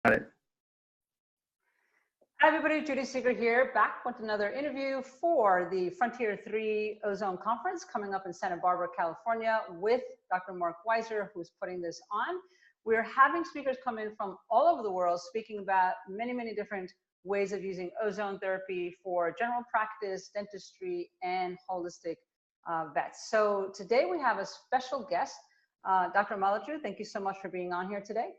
it. Hi everybody, Judy Seeger here, back with another interview for the Frontier 3 Ozone Conference coming up in Santa Barbara, California with Dr. Mark Weiser, who's putting this on. We're having speakers come in from all over the world speaking about many different ways of using ozone therapy for general practice, dentistry, and holistic vets. So today we have a special guest, Dr. Maltaru. Thank you so much for being on here today.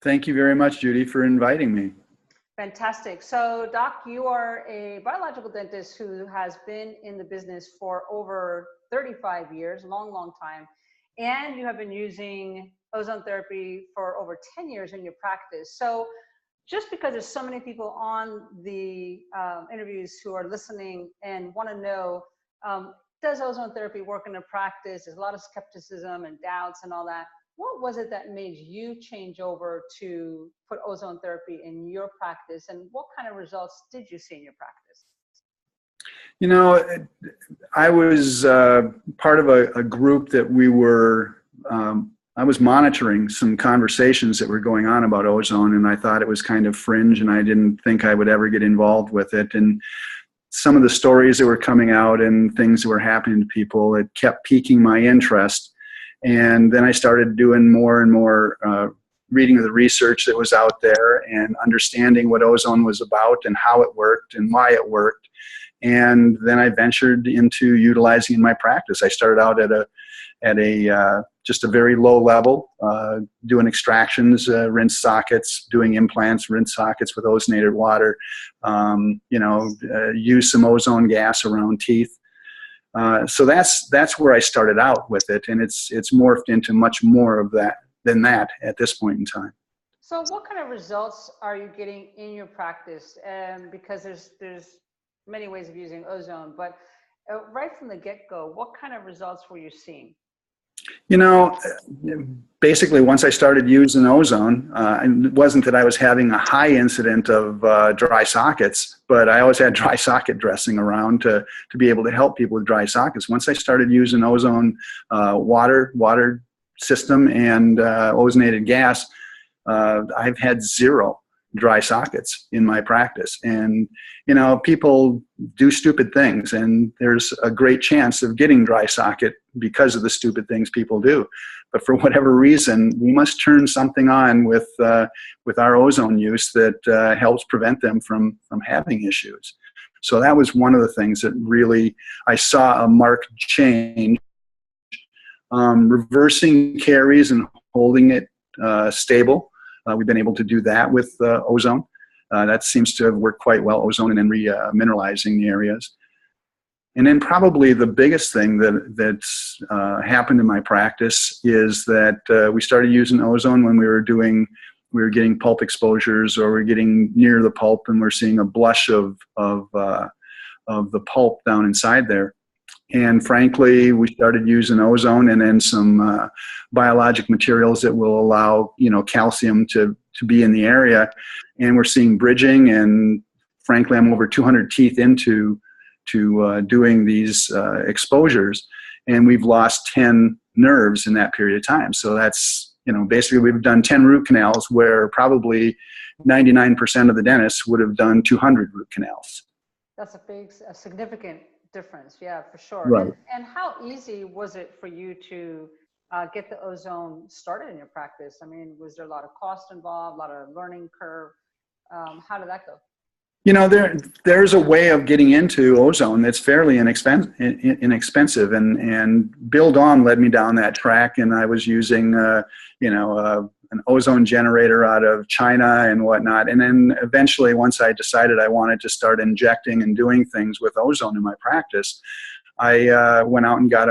Thank you very much, Judy, for inviting me. Fantastic. So, Doc, you are a biological dentist who has been in the business for over 35 years, long time, and you have been using ozone therapy for over 10 years in your practice. So, just because there's so many people on the interviews who are listening and want to know, does ozone therapy work in a practice? There's a lot of skepticism and doubts and all that. What was it that made you change over to put ozone therapy in your practice, and what kind of results did you see in your practice? You know, I was part of a group that we were, I was monitoring some conversations that were going on about ozone, and I thought it was kind of fringe, and I didn't think I would ever get involved with it. And some of the stories that were coming out and things that were happening to people, it kept piquing my interest. And then I started doing more and more reading of the research that was out there and understanding what ozone was about and how it worked and why it worked. And then I ventured into utilizing in my practice. I started out at just a very low level, doing extractions, rinse sockets, doing implants, rinse sockets with ozonated water, use some ozone gas around teeth. So that's where I started out with it, and it's morphed into much more of that than that at this point in time. So what kind of results are you getting in your practice? Because there's many ways of using ozone, but right from the get-go, what kind of results were you seeing? You know, basically once I started using ozone, it wasn't that I was having a high incident of dry sockets, but I always had dry socket dressing around to be able to help people with dry sockets. Once I started using ozone water system and ozonated gas, I've had zero dry sockets in my practice. And you know, people do stupid things, and there's a great chance of getting dry socket because of the stupid things people do. But for whatever reason, we must turn something on with our ozone use that helps prevent them from having issues. So that was one of the things that really I saw a marked change. Reversing caries and holding it stable. We've been able to do that with ozone. That seems to have worked quite well, ozone and then mineralizing the areas. And then probably the biggest thing that's happened in my practice is that we started using ozone when we were getting pulp exposures, or we're getting near the pulp and we're seeing a blush of the pulp down inside there. And frankly, we started using ozone and then some biologic materials that will allow, calcium to be in the area. And we're seeing bridging, and frankly, I'm over 200 teeth into doing these exposures, and we've lost 10 nerves in that period of time. So that's, basically we've done 10 root canals where probably 99% of the dentists would have done 200 root canals. That's a significant difference, yeah, for sure. Right. And how easy was it for you to get the ozone started in your practice? I mean, was there a lot of cost involved, a lot of learning curve? How did that go? There's a way of getting into ozone that's fairly inexpensive, and Bill Domb led me down that track, and I was using an ozone generator out of China and whatnot. And then eventually, once I decided I wanted to start injecting and doing things with ozone in my practice, I went out and got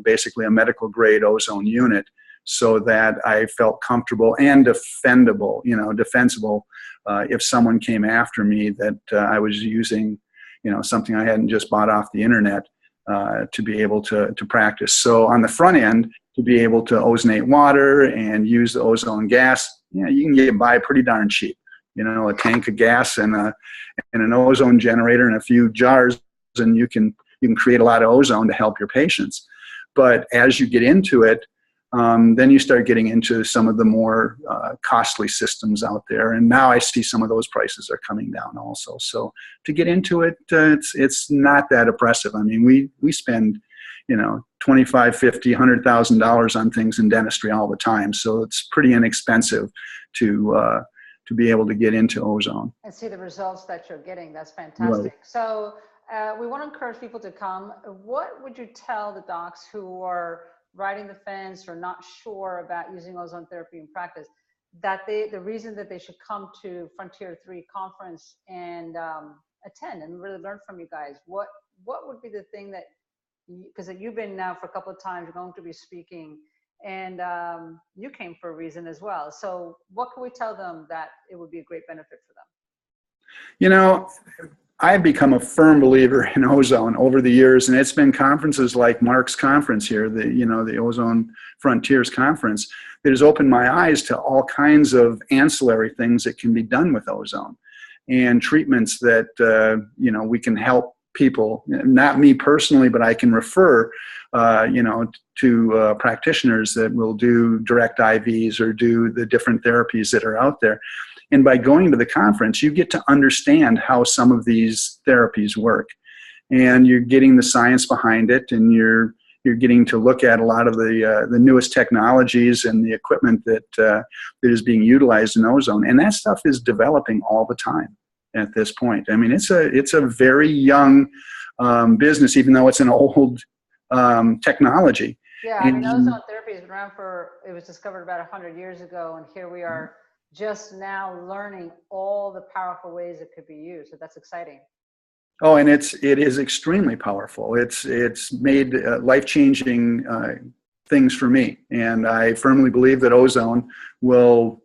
basically a medical grade ozone unit, so that I felt comfortable and defensible if someone came after me that I was using, something I hadn't just bought off the internet to be able to practice. So on the front end, to be able to ozonate water and use the ozone gas, you can get by pretty darn cheap. A tank of gas and an ozone generator and a few jars, and you can create a lot of ozone to help your patients. But as you get into it, then you start getting into some of the more costly systems out there. And now I see some of those prices are coming down also. So to get into it, it's not that oppressive. I mean, we spend, you know, $25, $50, $100,000 on things in dentistry all the time. So it's pretty inexpensive to be able to get into ozone. And see the results that you're getting. That's fantastic. Right. So we want to encourage people to come. What would you tell the docs who are riding the fence or not sure about using ozone therapy in practice, that the reason that they should come to Frontier 3 conference and attend and really learn from you guys? What would be the thing that, because you've been now for a couple of times, you're going to be speaking, and you came for a reason as well. So what can we tell them that it would be a great benefit for them? You know, I've become a firm believer in ozone over the years, and it's been conferences like Mark's conference here, the Ozone Frontiers conference, that has opened my eyes to all kinds of ancillary things that can be done with ozone, and treatments that we can help people. Not me personally, but I can refer to practitioners that will do direct IVs or do the different therapies that are out there. And by going to the conference, you get to understand how some of these therapies work, and you're getting the science behind it, and you're getting to look at a lot of the newest technologies and the equipment that is being utilized in ozone. And that stuff is developing all the time at this point. I mean, it's a very young business, even though it's an old technology. Yeah, I mean, ozone therapy has been around it was discovered about 100 years ago, and here we are just now learning all the powerful ways it could be used. So that's exciting. Oh, and it is extremely powerful. It's made life-changing things for me, and I firmly believe that ozone will,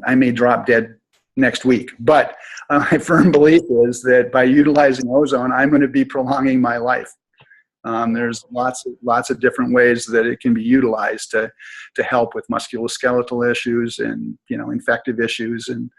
I may drop dead next week, but my firm belief is that by utilizing ozone, I'm going to be prolonging my life. There's lots of different ways that it can be utilized to help with musculoskeletal issues and infective issues, and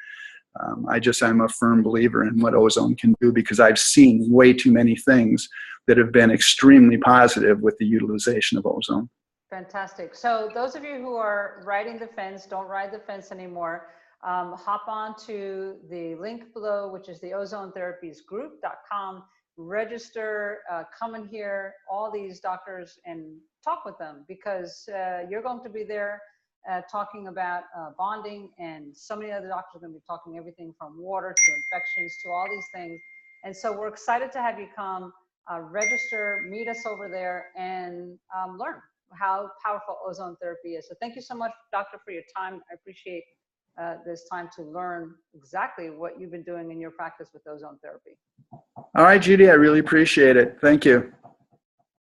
I'm a firm believer in what ozone can do, because I've seen way too many things that have been extremely positive with the utilization of ozone. Fantastic. So those of you who are riding the fence, don't ride the fence anymore. Hop on to the link below, which is the ozonetherapiesgroup.com. Register, come and hear all these doctors and talk with them, because you're going to be there talking about bonding, and so many other doctors are going to be talking everything from water to infections to all these things. And so we're excited to have you come, register, meet us over there, and learn how powerful ozone therapy is. So thank you so much, doctor, for your time. I appreciate this time to learn exactly what you've been doing in your practice with ozone therapy. All right, Judy, I really appreciate it. Thank you.